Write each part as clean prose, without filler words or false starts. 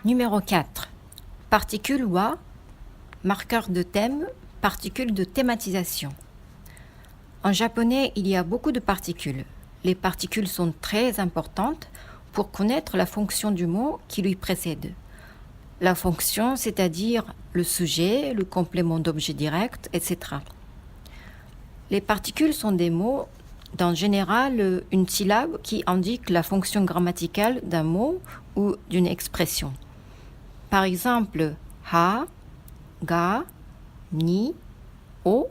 Numéro 4. Particule wa, marqueur de thème, particule de thématisation. En japonais, il y a beaucoup de particules. Les particules sont très importantes pour connaître la fonction du mot qui lui précède. La fonction, c'est-à-dire le sujet, le complément d'objet direct, etc. Les particules sont des mots, en général, une syllabe qui indique la fonction grammaticale d'un mot ou d'une expression. Par exemple, ha, ga, ni, o,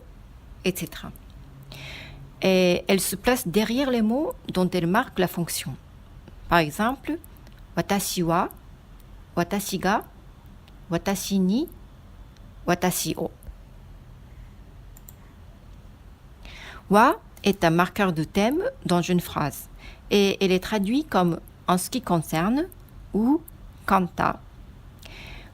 etc. Et elle se place derrière les mots dont elle marque la fonction. Par exemple, watashi wa, watashi ga, watashi ni, watashi o. Wa est un marqueur de thème dans une phrase et elle est traduite comme en ce qui concerne ou kanta.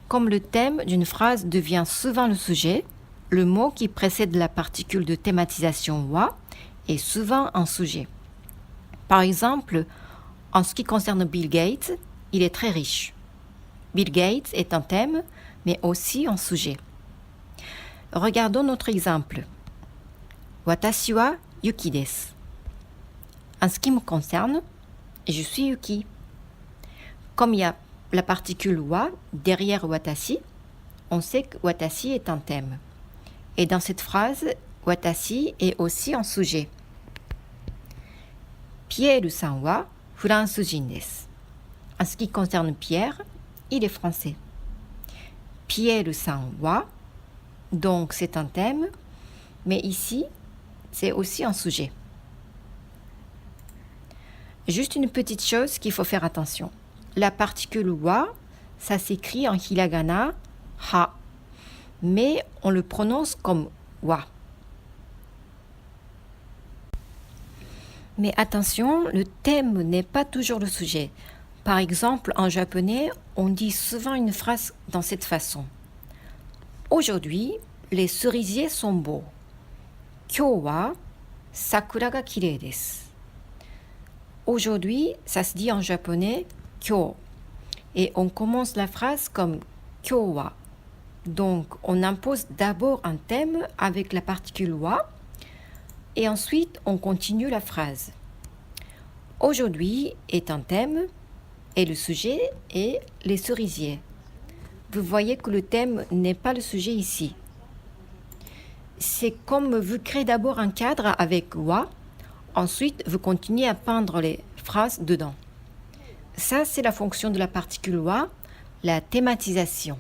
Comme le thème d'une phrase devient souvent le sujet, le mot qui précède la particule de thématisation wa est souvent un sujet. Par exemple, en ce qui concerne Bill Gates, il est très riche. Bill Gates est un thème, mais aussi un sujet. Regardons notre exemple. Watashi wa Yuki desu. En ce qui me concerne, je suis Yuki. Comme il y a la particule wa derrière watashi, on sait que watashi est un thème. Et dans cette phrase, watashi est aussi un sujet. Pierre-san wa Fransujin desu. En ce qui concerne Pierre, il est français. Pierre-san wa, donc c'est un thème, mais ici, c'est aussi un sujet. Juste une petite chose qu'il faut faire attention. La particule wa, ça s'écrit en hiragana ha, mais on le prononce comme wa. Mais attention, le thème n'est pas toujours le sujet. Par exemple, en japonais, on dit souvent une phrase dans cette façon. Aujourd'hui, les cerisiers sont beaux. Kyou wa sakura ga kirei desu. Aujourd'hui, ça se dit en japonais kyou. Et on commence la phrase comme kyou wa. Donc, on impose d'abord un thème avec la particule wa et ensuite on continue la phrase. Aujourd'hui est un thème et le sujet est les cerisiers. Vous voyez que le thème n'est pas le sujet ici. C'est comme vous créez d'abord un cadre avec wa, ensuite vous continuez à peindre les phrases dedans. Ça, c'est la fonction de la particule wa, la thématisation.